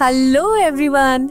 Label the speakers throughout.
Speaker 1: Hello everyone,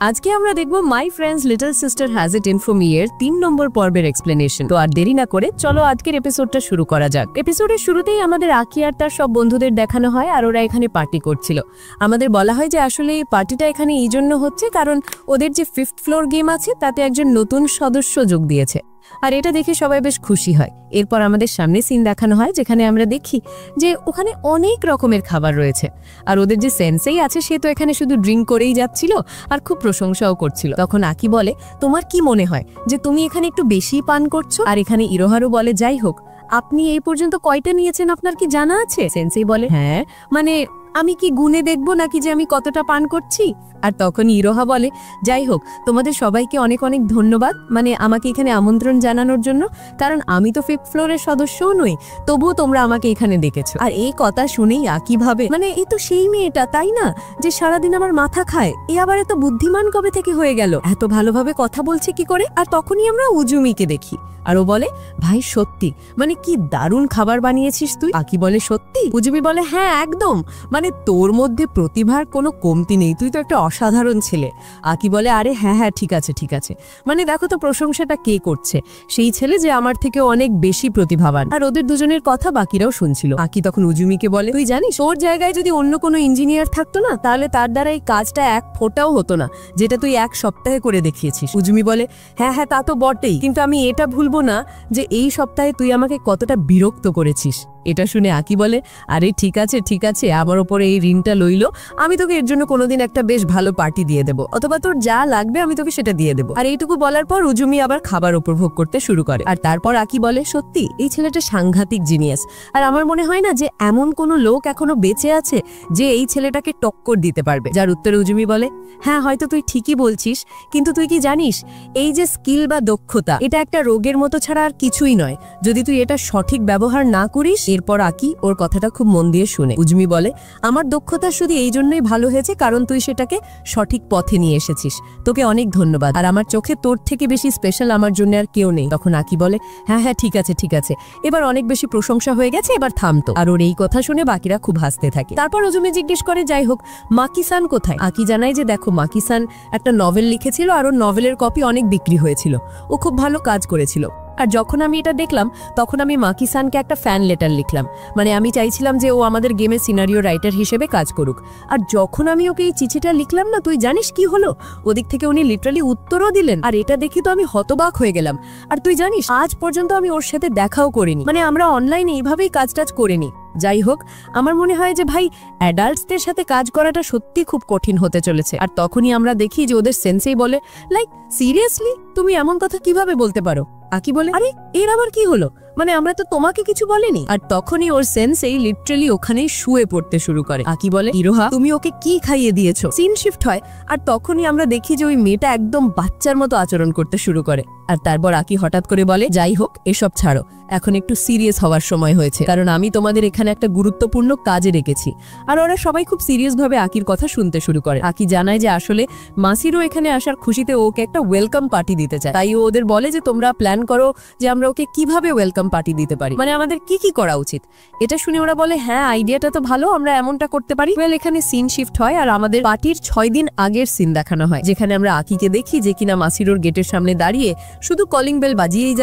Speaker 1: আজকে আমরা দেখব my friends little sister has it in for me এর 3 নম্বর পর্বের এক্সপ্লেনেশন। তো আর দেরি না করে চলো আজকের এপিসোডটা শুরু করা যাক। এপিসোডের শুরুতেই আমাদের আকি আর তার সব বন্ধুদের দেখানো হয় আর ওরা এখানে পার্টি করছিল। আমাদের বলা হয় যে আসলে এই পার্টিটা এখানে এই জন্য হচ্ছে কারণ ওদের যে 5th ফ্লোর গেম আছে তাতে একজন নতুন সদস্য যোগ দিয়েছে, আর এটা দেখে সবাই বেশ খুশি হয়। এরপর আমাদের সামনে সিন দেখানো হয় যেখানে আমরা দেখি যে ওখানে অনেক রকমের খাবার রয়েছে, আর ওদের যে সেন্সেই আছে সে তো এখানে শুধু ড্রিঙ্ক করেই যাচ্ছিল আর খুব প্রশংসাও করছিল। তখন আকি বলে, তোমার কি মনে হয় যে তুমি এখানে একটু বেশি পান করছো? আর এখানে ইরোহারু বলে, যাই হোক আপনি এই পর্যন্ত কয়টা নিয়েছেন আপনার কি জানা আছে? সেন্সেই বলে, হ্যাঁ মানে আমি কি গুনে দেখবো নাকি যে আমি কতটা পান করছি? আর তখন ইরোহা বলে, যাই হোক তোমাদের সবাইকে অনেক অনেক ধন্যবাদ, মানে আমাকে এখানে আমন্ত্রণ জানানোর জন্য, কারণ আমি তো 5th ফ্লোরের সদস্যও নই, তবুও তোমরা আমাকে এখানে ডেকেছো। আর এই কথা শুনেই আকি ভাবে, মানে এই তো সেই মেয়েটা তাই না যে সারাদিন আমার মাথা খায়, এ আবার এত বুদ্ধিমান কবে থেকে হয়ে গেল, এত ভালোভাবে কথা বলছে কি করে? আর তখনই আমরা উজুমিকে দেখি আর ও বলে, ভাই সত্যি মানে কি দারুণ খাবার বানিয়েছিস তুই। আকি বলে, সত্যি? উজুমি বলে, হ্যাঁ একদম, মানে তোর মধ্যে প্রতিভার কোনো কমতি নেই, তুই তো একটা অসাধারণ ছেলে। আকি বলে, আরে হ্যাঁ হ্যাঁ ঠিক আছে ঠিক আছে, মানে দেখো তো প্রশংসাটা কে করছে, সেই ছেলে যে আমার থেকে অনেক বেশি প্রতিভাবান। আর ওদের দুজনের কথা বাকিরাও শুনছিল। আকি তখন উজুমিকে বলে, তুই জানিস ওর জায়গায় যদি অন্য কোনো ইঞ্জিনিয়ার থাকতো না তাহলে তার দ্বারা এই কাজটা এক ফোঁটাও হতো না, যেটা তুই 1 সপ্তাহে করে দেখিয়েছিস। উজুমি বলে, হ্যাঁ হ্যাঁ তা তো বটেই, কিন্তু আমি এটা ভুলবো না যে এই সপ্তাহে তুই আমাকে কতটা বিরক্ত করেছিস। এটা শুনে আকি বলে, আরে ঠিক আছে ঠিক আছে, আমার ওপরে এই ঋণটা লইলো, আমি তোকে এর জন্য কোনোদিন একটা বেশ ভালো পার্টি দিয়ে দেবো, অথবা তোর যা লাগবে আমি তোকে সেটা দিয়ে দেবো। আর এইটুকু বলার পর উজুমি আবার খাবার উপভোগ করতে শুরু করে। আর তারপর আকি বলে, সত্যি এই ছেলেটা সাংঘাতিক জিনিয়াস, আর আমার মনে হয় না যে এমন কোনো লোক এখনো বেঁচে আছে যে এই ছেলেটাকে টক্কর দিতে পারবে। যার উত্তরে উজুমি বলে, হ্যাঁ হয়তো তুই ঠিকই বলছিস, কিন্তু তুই কি জানিস এই যে স্কিল বা দক্ষতা, এটা একটা রোগের মতো ছাড়া আর কিছুই নয়, যদি তুই এটা সঠিক ব্যবহার না করিস। এরপর আকি ওর কথাটা খুব মন দিয়ে শুনে। উজুমি বলে, আমার দক্ষতা শুধু এই জন্যই ভালো হয়েছে কারণ তুই সেটাকে সঠিক পথে নিয়ে এসেছিস, তোকে অনেক ধন্যবাদ, আর আমার চোখে তোর থেকে বেশি স্পেশাল আমার জন্য আর কেউ নেই। তখন আকি বলে, হ্যাঁ হ্যাঁ ঠিক আছে ঠিক আছে, এবার অনেক বেশি প্রশংসা হয়ে গেছে, এবার থামতো। আর ওর এই কথা শুনে বাকিরা খুব হাসতে থাকে। তারপর উজুমি জিজ্ঞেস করে, যাই হোক মাকি-সান কোথায়? আকি জানায় যে দেখো মাকি-সান একটা নভেল লিখেছিল আর ওর নভেলের কপি অনেক বিক্রি হয়েছিল, ও খুব ভালো কাজ করেছিল। আর যখন আমি এটা দেখলাম তখন আমি মাকি-সানকে একটা ফ্যান লেটার লিখলাম, মানে আমি চাইছিলাম যে ও আমাদের গেমের সিনারিও রাইটার হিসেবে কাজ করুক। আর যখন আমি ওকে এই চিঠিটা লিখলাম না, তুই জানিস কি হলো? ওদিক থেকে উনি লিটারালি উত্তরও দিলেন, আর এটা দেখি তো আমি হতবাক হয়ে গেলাম। আর তুই জানিস আজ পর্যন্ত আমি ওর সাথে দেখাও করিনি, মানে আমরা অনলাইনে এইভাবেই কাজ টাজ করিনি। যাই হোক আমার মনে হয় যে ভাই অ্যাডাল্টসদের সাথে কাজ করাটা সত্যি খুব কঠিন হতে চলেছে। আর তখনই আমরা দেখি যে ওদের সেন্সেই বলে, লাইক সিরিয়াসলি তুমি এমন কথা কিভাবে বলতে পারো? আকি বলে, আরে এর আবার কি হলো, মানে আমরা তো তোমাকে কিছু বলিনি। আর তখনই ওর সেন্সেই লিটারালি ওখানেই শুয়ে পড়তে শুরু করে। আকি বলে, ইরোহা তুমি ওকে কি খাইয়ে দিয়েছো? সিন শিফট হয় আর তখনই আমরা দেখি যে ওই মেয়েটা একদম বাচ্চার মতো আচরণ করতে শুরু করে। আর তারপর আকি হঠাৎ করে বলে, যাই হোক এসব ছাড়ো, এখন একটু সিরিয়াস হওয়ার সময় হয়েছে, কারণ আমি তোমাদের এখানে একটা গুরুত্বপূর্ণ কাজে রেখেছি। আর ওরা সবাই খুব সিরিয়াস ভাবে আকির কথা শুনতে শুরু করে। আকি জানায় যে আসলে মাসিরও এখানে আসার খুশিতে ওকে একটা ওয়েলকাম পার্টি দিতে চায়, তাই ও ওদের বলে যে তোমরা প্ল্যান করো যে আমরা ওকে কিভাবে ওয়েলকাম পার্টি দিতে পারি, মানে আমাদের কি কি করা উচিত। এটা শুনে ওরা বলে, হ্যাঁ আইডিয়াটা তো ভালো, আমরা এমনটা করতে পারি। এখানে সিন শিফট হয় আর আমাদের পার্টির 6 দিন আগের সিন দেখানো হয়, যেখানে আমরা আকিকে দেখি যে কিনা মাসিরোর গেটের সামনে দাঁড়িয়ে শুধু কলিং বেল বাজিয়েই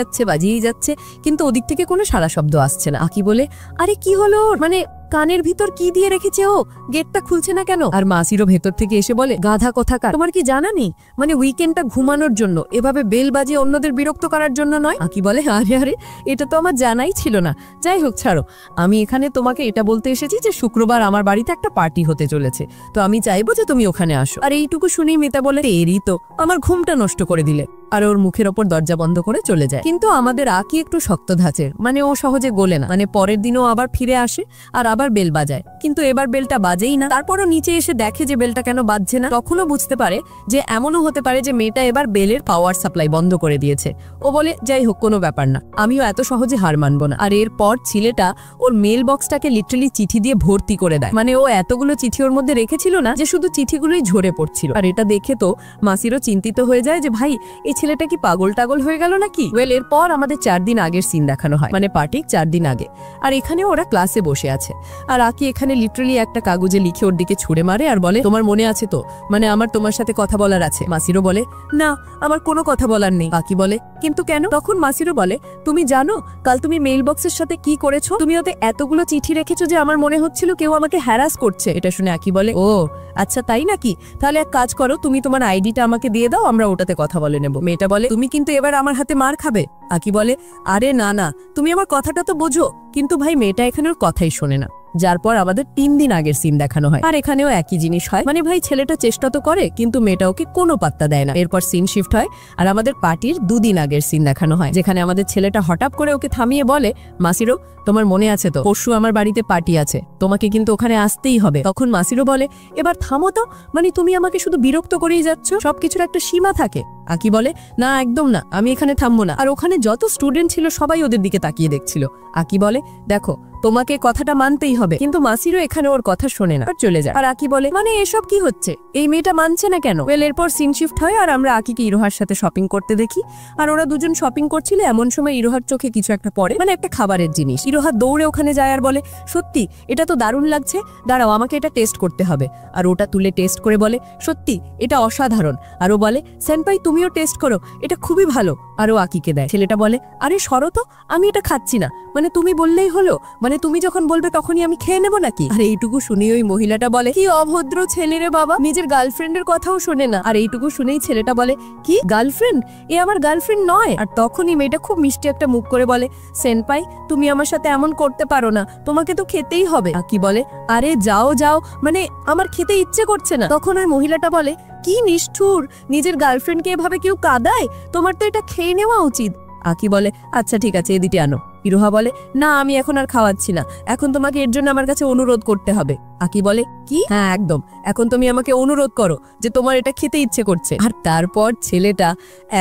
Speaker 1: যাচ্ছে, কিন্তু ওদিক থেকে কোনো সারা শব্দ আসছে না। আকি বলে, আরে কি হলো, মানে কানের ভিতর কি দিয়ে রেখেছে ও, গেটটা খুলছে না কেন? আর মাসিরও ভেতর থেকে এসে বলে, গাধা কোথাকার, তোমার কি জানা নেই মানে উইকেন্ডটা ঘুমানোর জন্য, এভাবে বেল বাজিয়ে অন্যদের বিরক্ত করার জন্য নয়। আকি বলে, আরে আরে এটা তো আমার জানাই ছিল না, যাই হোক ছাড়ো, আমি এখানে তোমাকে এটা বলতে এসেছি যে শুক্রবার আমার বাড়িতে একটা পার্টি হতে চলেছে, তো আমি চাইবো যে তুমি ওখানে আসো। আর এইটুকু শুনেই মেতা বলে, এরই তো আমার ঘুমটা নষ্ট করে দিলে, আর ওর মুখের ওপর দরজা বন্ধ করে চলে যায়। কিন্তু আমাদের আকি একটু শক্ত ধাঁচের, মানে ও সহজে গোলে না, মানে পরের দিনও আবার ফিরে আসে আর আবার বেল বাজায়, কিন্তু এবার বেলটা বাজেই না। তারপরও নিচে এসে দেখে যে বেলটা কেন বাজছে না, তখনও বুঝতে পারে যে এমনও হতে পারে যে মেয়েটা এবার বেলের পাওয়ার সাপ্লাই বন্ধ করে দিয়েছে। ও বলে, যাই হোক কোনো ব্যাপার না, আমিও এত সহজে হার মানবো না। আর এরপর ছেলেটা ওর মেল বক্সটাকে লিটারালি চিঠি দিয়ে ভর্তি করে দেয়, মানে ও এতগুলো চিঠি ওর মধ্যে রেখেছিল না যে শুধু চিঠিগুলোই ঝরে পড়ছিল। আর এটা দেখে তো মাসিরও চিন্তিত হয়ে যায় যে ভাই এই ছেলেটা কি পাগল টাগল হয়ে গেল নাকি? ওয়েল, এরপর আমাদের 4 দিন আগের সিন দেখানো হয়, মানে পার্টির 4 দিন আগে। আর এখানে ওরা ক্লাসে বসে আছে, আর আকি এখানে লিটারালি একটা কাগজে লিখে ওর দিকে ছুড়ে মারে আর বলে, তোমার মনে আছে তো, মানে আমার তোমার সাথে কথা বলার আছে। মাসিরো বলে, না আমার কোনো কথা বলার নেই। আকি বলে, কিন্তু কেন? তখন মাসিরো বলে, তুমি জানো কাল তুমি মেইল বক্সের সাথে কি করেছো? তুমি ওতে এতগুলো চিঠি রেখেছো যে আমার মনে হচ্ছিল কেউ আমাকে হ্যারাস করছে। এটা শুনে আকি বলে, ও আচ্ছা তাই নাকি, তাহলে এক কাজ করো, তুমি তোমার আইডিটা আমাকে দিয়ে দাও, আমরা ওটাতে কথা বলে নেব। মেয়েটা বলে, তুমি কিন্তু এবার আমার হাতে মার খাবে। আকি বলে, আরে না না, তুমি আমার কথাটা তো বোঝো। কিন্তু ভাই মেয়েটা এখানে ওর কথাই শোনে না, যার পর আমাদের 3 দিন আগের সিন দেখানো হয়। আর এখানেও একই জিনিস হয়, মানে ভাই ছেলেটা চেষ্টা তো করে কিন্তু মেয়েটা ওকে কোনো পাত্তা দেয় না। এরপর সিন শিফট হয় আর আমাদের পার্টির 2 দিন আগের সিন দেখানো হয়, যেখানে আমাদের ছেলেটা হঠাৎ করে ওকে থামিয়ে বলে, মাসিরো তোমার মনে আছে তো পরশু আমার বাড়িতে পার্টি আছে, তোমাকে কিন্তু ওখানে আসতেই হবে। তখন মাসিরো বলে, এবার থামো তো, মানে তুমি আমাকে শুধু বিরক্ত করেই যাচ্ছ, সবকিছুর একটা সীমা থাকে। আকি বলে, না একদম না, আমি এখানে থামবো না। আর ওখানে যত স্টুডেন্ট ছিল সবাই ওদের দিকে তাকিয়ে দেখছিল। আকি বলে, দেখো তোমাকে কথাটা মানতেই হবে। কিন্তু মাসিরও এখানে ওর কথা শোনে না আর চলে যায়। আর আকি বলে, মানে এসব কি হচ্ছে, এই মেয়েটা মানছে না কেন? ওয়েল, এরপর সিন শিফট হয় আর আমরা আকিকে ইরোহার সাথে শপিং করতে দেখি। আর ওরা দুজন শপিং করছিল, এমন সময় ইরোহার চোখে কিছু একটা পড়ে, মানে একটা খাবারের জিনিস। ইরোহা দৌড়ে ওখানে যায় আর বলে, সত্যি এটা তো দারুণ লাগছে, দাঁড়াও আমাকে এটা টেস্ট করতে হবে। আর ওটা তুলে টেস্ট করে বলে, সত্যি এটা অসাধারণ। আর ও বলে, সেনপাই তুমিও টেস্ট করো, এটা খুবই ভালো। আর ও আকিকে দেয়। ছেলেটা বলে, আরে সরো তো, আমি এটা খাচ্ছি না, মানে তুমি বললেই হলো, মানে তুমি যখন বলবে তখনই আমি খেয়ে নেবো নাকি? আর এইটুকু শুনে ওই মহিলাটা বলে, কি অভদ্র ছেলে রে বাবা, নিজের গার্লফ্রেন্ডের কথাও শোনে না। আর এইটুকু শুনেই ছেলেটা বলে, কি গার্লফ্রেন্ড? এ আমার গার্লফ্রেন্ড নয়। আর তখনই মেয়েটা খুব মিষ্টি একটা মুখ করে বলে, সেনপাই তুমি আমার সাথে এমন করতে পারো না, তোমাকে তো খেতেই হবে। আকি বলে, আরে যাও যাও, মানে আমার খেতে ইচ্ছে করছে না। তখন ওই মহিলাটা বলে, কি নিষ্ঠুর, নিজের গার্লফ্রেন্ডকে এভাবে কেউ কাঁদায়, তোমার তো এটা খেয়ে নেওয়া উচিত। আকি বলে, আচ্ছা ঠিক আছে এদিকে আনো। ইরোহা বলে, না আমি এখন আর খাওয়াচ্ছি না, এখন তোমাকে এর জন্য আমার কাছে অনুরোধ করতে হবে। আকি বলে, কি? হ্যাঁ একদম, এখন তুমি আমাকে অনুরোধ করো যে তোমার এটা খেতে ইচ্ছে করছে। আর তারপর ছেলেটা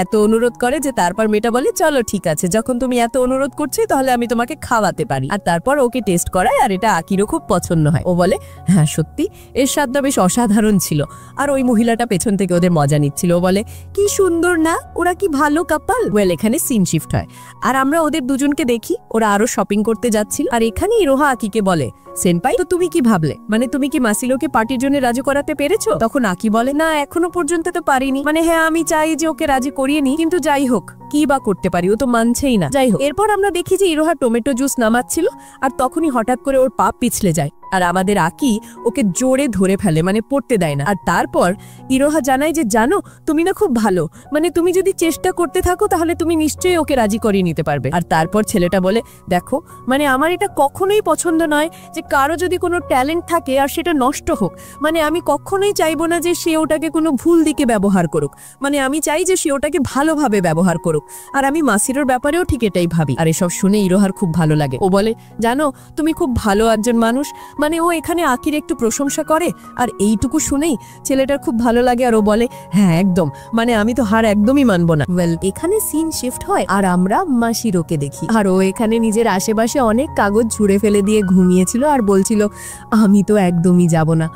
Speaker 1: এত অনুরোধ করে যে তারপর মেয়েটা বলে, চলো ঠিক আছে, যখন তুমি এত অনুরোধ করছো তাহলে আমি তোমাকে খাওয়াতে পারি। আর তারপর ওকে টেস্ট করায় আর এটা আকিরও খুব পছন্দ হয়। ও বলে, হ্যাঁ সত্যি এর স্বাদটা বেশ অসাধারণ ছিল। আর ওই মহিলাটা পেছন থেকে ওদের মজা নিচ্ছিল। ও বলে, কি সুন্দর না, ওরা কি ভালো কাপল। ওয়েল, এখানে সিন শিফট হয় আর আমরা ওদের দুজনকে দেখি ওরা আরো শপিং করতে যাচ্ছিল। আর এখানে ইরোহা আকিকে বলে, সেনপাই তো তুমি কি ভাবলে, মানে তুমি কি মাসিলোকে পার্টির জন্য রাজি করাতে পেরেছো? তখন আকি বলে, না এখনো পর্যন্ত তো পারিনি, মানে হ্যাঁ আমি চাই যে ওকে রাজি করিয়ে নি, কিন্তু যাই হোক কি বা করতে পারি, ও তো মানছেই না। যাই হোক, এরপর আমরা দেখি যে ইরোহা টমেটো জুস নামাচ্ছিল আর তখনই হঠাৎ করে ওর পা পিছলে যায় আর আমাদের আকি ওকে জোরে ধরে ফেলে, মানে পড়তে দেয় না। আর তারপর ইরোহা জানায় যে, জানো তুমি না খুব ভালো, মানে তুমি যদি চেষ্টা করতে থাকো তাহলে তুমি নিশ্চয়ই ওকে রাজি করিয়ে নিতে পারবে। আর তারপর ছেলেটা বলে, দেখো মানে আমার এটা কখনোই পছন্দ নয় যে কারো যদি কোনো ট্যালেন্ট থাকে আর সেটা নষ্ট হোক, মানে আমি কখনোই চাইবো না যে সে ওটাকে কোনো ভুল দিকে ব্যবহার করুক, মানে আমি চাই যে সে ওটাকে ভালোভাবে ব্যবহার করুক। আর আমি মাসিরোর ব্যাপারেও ঠিক এটাই ভাবি। আর এসব শুনে ইরোহার খুব ভালো লাগে। ও বলে, জানো তুমি খুব ভালো একজন মানুষ, মানে ও এখানে আকির একটু প্রশংসা করে। আর এইটুকু শুনেই ছেলেটার খুব ভালো লাগে আর ও বলে, হ্যাঁ একদম, মানে আমি তো হার একদমই মানবো না। ওয়েল, এখানে সিন শিফট হয় আর আমরা মাসিরোকে দেখি আর ও এখানে নিজের আশেপাশে অনেক কাগজ ছুঁড়ে ফেলে দিয়ে ঘুমিয়েছিল আর বলছিল, আমি তো একদমই যাব না,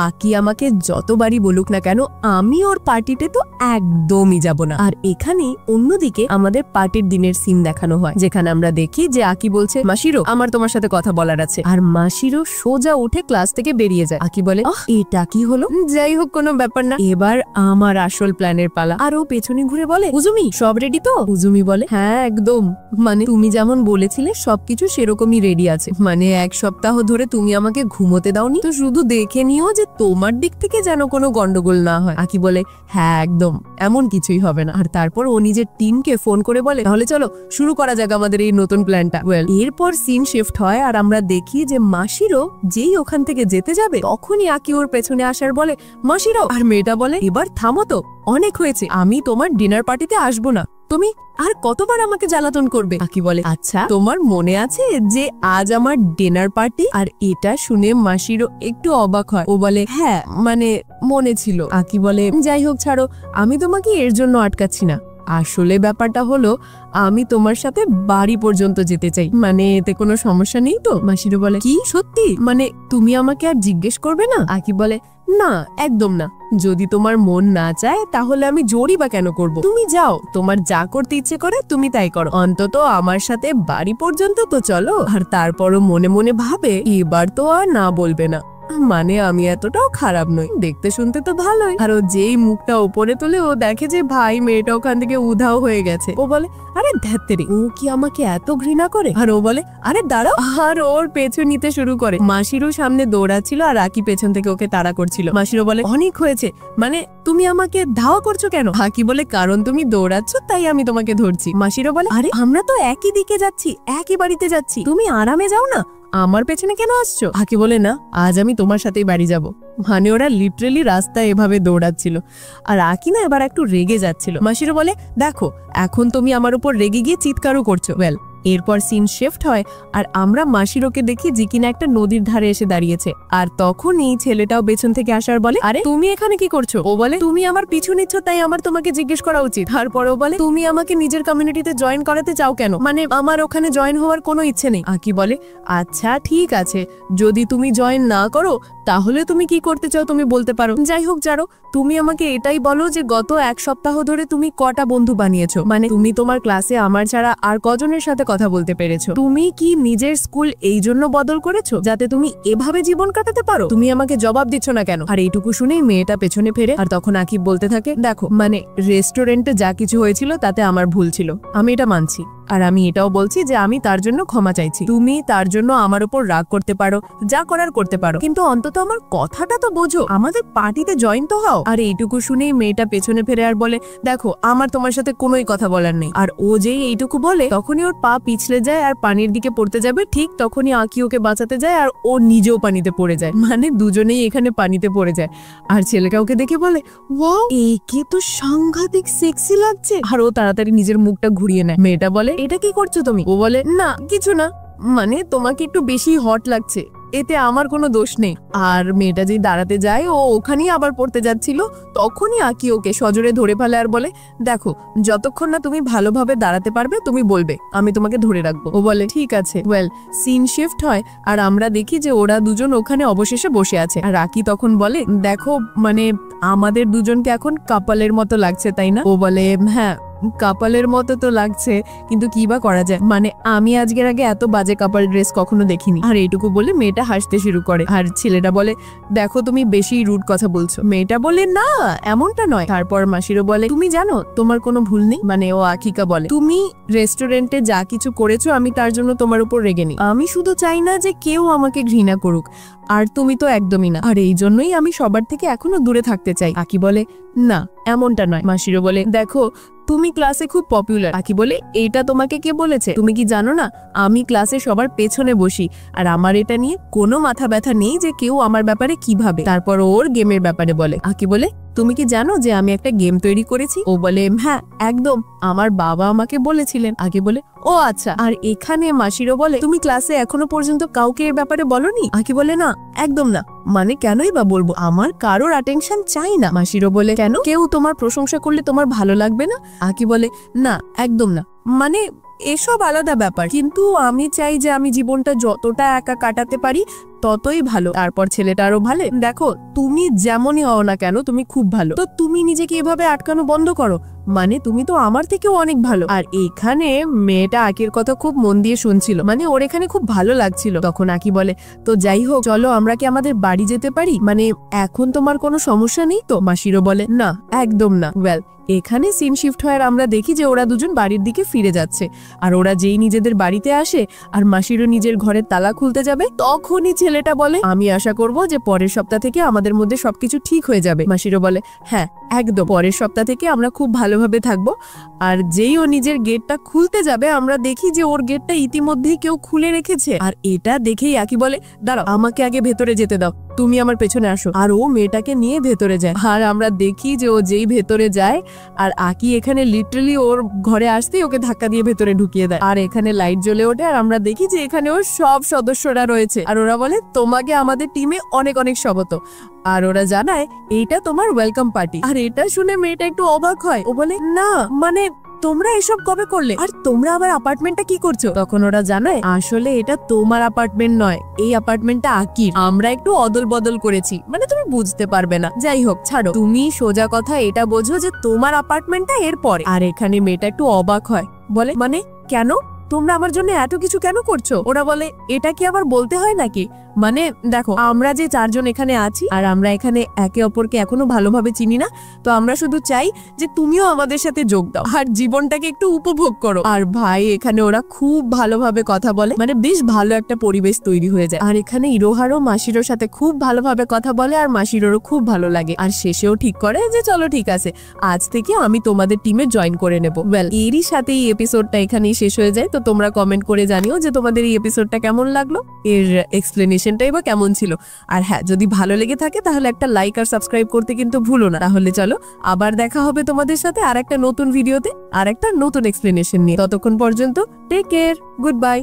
Speaker 1: আকি আমাকে যতবারই বলুক না কেন আমি ওর পার্টিতে তো একদমই যাব না। আর এখানে অন্যদিকে আমাদের পার্টির দিনের সিন দেখানো হয়, যেখানে আমরা দেখি যে আকি বলছে, মাসিরো আমার তোমার সাথে কথা বলার আছে। আর মাসিরো সোজা উঠে ক্লাস থেকে বেরিয়ে যায়। আকি বলে, এটা কি হলো? যাই হোক কোনো ব্যাপার না, এবার আমার আসল প্ল্যানের পালা। আর ও পেছনে ঘুরে বলে, উজুমি সব রেডি তো? উজুমি বলে, হ্যাঁ একদম, মানে তুমি যেমন বলেছিলে সবকিছু সেরকমই রেডি আছে, মানে 1 সপ্তাহ ধরে তুমি আমাকে ঘুমোতে দাওনি, তো শুধু দেখে নিও যে তোমার দিক থেকে যেন কোনো গন্ডগোল না হয়। আকি বলে, হ্যাঁ একদম, এমন কিছুই হবে না। আর তারপর ও নিজের টিমকে ফোন করে বলে, তাহলে চলো শুরু করা যাক আমাদের এই নতুন প্ল্যানটা। ওয়েল, এরপর সিন শিফট হয় আর আমরা দেখি যে মাসিরো যেই ওখান থেকে যেতে যাবে তখনই আকি ওর পেছনে আসার বলে, মাসিরো। আর মেয়েটা বলে, এবার থামো তো, অনেক হয়েছে, আমি তোমার ডিনার পার্টিতে আসবো না, তুমি আর কতবার আমাকে জ্বালাতন করবে? আকি বলে, আচ্ছা তোমার মনে আছে যে আজ আমার ডিনার পার্টি? আর এটা শুনে মাসিরো একটু অবাক হয়। ও বলে, হ্যাঁ মানে মনে ছিল। আকি বলে, যাই হোক ছাড়ো, আমি তোমাকে এর জন্য আটকাচ্ছি না, আসলে ব্যাপারটা হলো আমি তোমার সাথে বাড়ি পর্যন্ত যেতে চাই, মানে এতে কোনো সমস্যা নেই তো? মাসিরো বলে, কি সত্যি, মানে তুমি আমাকে আর জিজ্ঞেস করবে না? আকি বলে, না একদম না, যদি তোমার মন না চায় তাহলে আমি জোরই বা কেন করব? তুমি যাও, তোমার যা করতে ইচ্ছে করে তুমি তাই করো, অন্তত আমার সাথে বাড়ি পর্যন্ত তো চলো। আর তারপরও মনে মনে ভাবে এবার তো আর না বলবে না, মানে আমি এতটাও খারাপ নই, দেখতে শুনতে তো ভালোই। আর ও যেই মুখটা উপরে তোলে ও দেখে যে ভাই মেয়েটা ওখান থেকে উধাও হয়ে গেছে। ও বলে আরে ধ্যাত্তেরি, ও কি আমাকে এত ঘৃণা করে? আর ও বলে আরে দাঁড়াও, আর ওর পেছন নিতে শুরু করে। মাসিরও সামনে দৌড়াচ্ছিল আর আকি পেছন থেকে ওকে তাড়া করছিল। মাসিরও বলে অনেক হয়েছে, মানে তুমি আমাকে ধাওয়া করছো কেন? আকি বলে কারণ তুমি দৌড়াচ্ছ তাই আমি তোমাকে ধরছি। মাসিরও বলে আরে আমরা তো একই দিকে যাচ্ছি, একই বাড়িতে যাচ্ছি, তুমি আরামে যাও না, আমার পেছনে কেন আসছো? আকি বলে না, আজ আমি তোমার সাথেই বাড়ি যাব। মানে ওরা লিটারেলি রাস্তায় এভাবে দৌড়াচ্ছিল। আর আকি না এবার একটু রেগে যাচ্ছিল। মাসিরও বলে দেখো এখন তুমি আমার উপর রেগে গিয়ে চিৎকারও করছো। ওয়েল, এরপর সিন শিফট হয় আর আমরা মাসিরোকে দেখি যে কিনা একটা নদীর ধারে এসে দাঁড়িয়েছে। আর তখন এই ছেলেটাও পেছন থেকে আসার বলে আরে তুমি এখানে কি করছো? ও বলে তুমি আমার পিছু নিচ্ছ তাই আমার তোমাকে জিজ্ঞেস করা উচিত। তারপরেও বলে তুমি আমাকে নিজের কমিউনিটিতে জয়েন করাতে চাও কেন? মানে আমার ওখানে জয়েন হওয়ার কোনো ইচ্ছে নেই। আকি বলে আচ্ছা ঠিক আছে, যদি তুমি জয়েন না করো তাহলে তুমি কি করতে চাও তুমি বলতে পারো। যাই হোক জানো, তুমি আমাকে এটাই বলো যে গত এক সপ্তাহ ধরে তুমি কটা বন্ধু বানিয়েছো? মানে তুমি তোমার ক্লাসে আমার ছাড়া আর কজনের সাথে কথা বলতে পেরেছো? তুমি কি নিজের স্কুল এই জন্য বদল করেছো যাতে তুমি এভাবে জীবন কাটাতে পারো? তুমি আমাকে জবাব দিচ্ছ না কেন? আর এইটুকু শুনেই মেয়েটা পেছনে ফেরে। আর তখন আকিব বলতে থাকে দেখো মানে রেস্টুরেন্টে যা কিছু হয়েছিল তাতে আমার ভুল ছিল, আমি এটা মানছি। আর আমি এটাও বলছি যে আমি তার জন্য ক্ষমা চাইছি। তুমি তার জন্য আমার উপর রাগ করতে পারো, যা করার করতে পারো, কিন্তু অন্তত আমার কথাটা তো বোঝো, আমাদের পার্টিতে জয়েন তো হও। আর এইটুকু শুনেই মেয়েটা পেছনে ফিরে আর বলে দেখো আমার তোমার সাথে কোনোই কথা বলার নেই। আর ও যেই এইটুকু বলে তখনই ওর পা পিছলে যায় আর পানির দিকে পড়তে যাবে, ঠিক তখনই আঁকি ওকে বাঁচাতে যায় আর ও নিজেও পানিতে পড়ে যায়। মানে দুজনেই এখানে পানিতে পড়ে যায়। আর ছেলেটা ওকে দেখে বলে ওয়াও একে তো সাংঘাতিক সেক্সি লাগছে। আর ও তাড়াতাড়ি নিজের মুখটা ঘুরিয়ে নেয়। মেয়েটা বলে এটা কি করছো তুমি? ও বলে না কিছু না, মানে তোমাকে একটু বেশি হট লাগছে, এতে আমার কোনো দোষ নেই। আর মেয়েটা যেই দাঁড়াতে যায় ও ওখানেই আবার পড়তে যাচ্ছিল, তখনই আঁকি ওকে সজোরে ধরে ফেলে আর বলে দেখো যতক্ষণ না তুমি ভালোভাবে দাঁড়াতে পারবে তুমি বলবে, আমি তোমাকে ধরে রাখবো। ও বলে ঠিক আছে। ওয়েল, সিন শিফট হয় আর আমরা দেখি যে ওরা দুজন ওখানে অবশেষে বসে আছে। আর আঁকি তখন বলে দেখো মানে আমাদের দুজনকে এখন কাপালের মতো লাগছে তাই না? ও বলে হ্যাঁ কাপালের মতো তো লাগছে, কিন্তু কি বা করা যায়, মানে আমি আজকের আগে এত বাজে কাপাল ড্রেস কখনো দেখিনি। আর এইটুকু বলে মেয়েটা হাসতে শুরু করে। আর ছেলেটা বলে দেখো তুমি বেশি রুড কথা বলছো। মেয়েটা বলে না এমনটা নয়। তারপর মাসিরও বলে তুমি জানো তোমার কোনো ভুল নেই। মানে ও আকিকা বলে তুমি রেস্টুরেন্টে যা কিছু করেছো আমি তার জন্য তোমার উপর রেগে নি, আমি শুধু চাই না যে কেউ আমাকে ঘৃণা করুক, আর তুমি তো একদমই না, আর এই জন্যই আমি সবার থেকে এখনো দূরে থাকতে চাই। আকি বলে না এমনটা নয়। মাসিরও বলে দেখো তুমি ক্লাসে খুব পপুলার। আকি বলে এটা তোমাকে কে বলেছে? তুমি কি জানো না আমি ক্লাসে সবার পেছনে বসি, আর আমার এটা নিয়ে কোনো মাথা ব্যথা নেই যে কেউ আমার ব্যাপারে কি ভাবে। তারপর ওর গেমের ব্যাপারে বলে। আকি বলে তুমি কি জানো যে আমি একটা গেম তৈরি করেছি? ও বলে হ্যাঁ একদম, আমার বাবা আমাকে বলেছিলেন। আগে বলে ও আচ্ছা। আর এখানে মাসিরও বলে তুমি ক্লাসে এখনো পর্যন্ত কাউকে এর ব্যাপারে বলনি? আকি বলে না একদম না, মানে কেনই বা বলবো, আমার কারোর অ্যাটেনশন চাই না। মাসিরও বলে কেন, কেউ তোমার প্রশংসা করলে তোমার ভালো লাগবে না? আকি বলে না একদম না, মানে এসব আলাদা ব্যাপার, কিন্তু আমি চাই যে আমি জীবনটা যতটা একা কাটাতে পারি ততই ভালো। তারপর ছেলেটা আরো ভালো, দেখো তুমি যেমনই হও না কেন তুমি খুব ভালো, তো তুমি নিজেকে এভাবে আটকানো বন্ধ করো, মানে তুমি তো আমার থেকেও অনেক ভালো। আর এখানে মেয়েটা আকির কথা খুব মন দিয়ে শুনছিল, মানে ওর এখানে খুব ভালো লাগছিল। তখন আকি বলে তো যাই হোক চলো আমরা কি আমাদের বাড়ি যেতে পারি, মানে এখন তোমার কোনো সমস্যা নেই তো? মাসিরও বলে না একদম না। ওয়েল, এখানে সিন শিফট হয় আর আমরা দেখি যে ওরা দুজন বাড়ির দিকে ফিরে যাচ্ছে। আর ওরা যেই নিজেদের বাড়িতে আসে আর মাসিরও নিজের ঘরের তালা খুলতে যাবে, তখনই ছেলেটা বলে আমি আশা করব যে পরের সপ্তাহ থেকে আমাদের মধ্যে সবকিছু ঠিক হয়ে যাবে। মাসিরও বলে হ্যাঁ একদম, পরের সপ্তাহ থেকে আমরা খুব ভালোভাবে থাকবো। আর যেই ও নিজের গেটটা খুলতে যাবে আমরা দেখি যে ওর গেটটা ইতিমধ্যেই কেউ খুলে রেখেছে। আর এটা দেখেই আকি বলে দাঁড়াও আমাকে আগে ভেতরে যেতে দাও, তুমি আমার পেছনে আসো। আর ও মেয়েটাকে নিয়ে ভেতরে যায়। আর আমরা দেখি যে ও যেই ভেতরে যায় আর আকি এখানে লিটারালি ওর ঘরে আসতেই ওকে ধাক্কা দিয়ে ভেতরে ঢুকিয়ে দেয়। আর এখানে লাইট জ্বলে ওঠে আর আমরা দেখি যে এখানে ওর সব সদস্যরা রয়েছে। আর ওরা বলে তোমাকে আমাদের টিমে অনেক অনেক স্বাগত। আর ওরা জানায় এইটা তোমার ওয়েলকাম পার্টি। আর এটা শুনে মেয়েটা একটু অবাক হয়। ও বলে না মানে তোমরা এসব কবে করলে? আর তোমরা আবার অ্যাপার্টমেন্টটা কি করছো? তখন ওরা জানায় আসলে এটা তোমার অ্যাপার্টমেন্ট নয়, এই অ্যাপার্টমেন্টটা আকির। আমরা একটু অদল বদল করেছি, মানে তুমি বুঝতে পারবে না। যাই হোক ছাড়ো, তুমি সোজা কথা এটা বোঝো যে তোমার অ্যাপার্টমেন্টটা এর পরে। আর এখানে মেয়েটা একটু অবাক হয়, বলে মানে কেন? তোমরা আমার জন্য এত কিছু কেন করছো? ওরা বলে এটা কি আবার বলতে হয় নাকি? মানে দেখো, আমরা যে 4 জন এখানে আছি আর আমরা এখানে একে অপরকে এখনো ভালোভাবে চিনি না, তো আমরা শুধু চাই যে তুমিও আমাদের সাথে যোগ দাও আর জীবনটাকে একটু উপভোগ করো। আর ভাই এখানে ওরা খুব ভালোভাবে কথা বলে, মানে বেশ ভালো একটা পরিবেশ তৈরি হয়ে যায়। আর এখানে ইরোহারও মাসিরোর সাথে খুব ভালোভাবে কথা বলে আর মাসিরোরও খুব ভালো লাগে। আর শেষেও ঠিক করে যে চলো ঠিক আছে, আজ থেকে আমি তোমাদের টিমে জয়েন করে নেব। ওয়েল, এরই সাথে এই এপিসোডটা এখানেই শেষ হয়ে যায়। তো তোমরা কমেন্ট করে জানিও যে তোমাদের এই এপিসোডটা কেমন লাগলো, এর এক্সপ্লেনেশনটাই বা কেমন ছিল। আর হ্যাঁ, যদি ভালো লেগে থাকে তাহলে একটা লাইক আর সাবস্ক্রাইব করতে কিন্তু ভুলো না। তাহলে চলো আবার দেখা হবে তোমাদের সাথে আর একটা নতুন ভিডিওতে আর একটা নতুন এক্সপ্লেনেশন নিয়ে। ততক্ষণ পর্যন্ত টেক কেয়ার, গুড বাই।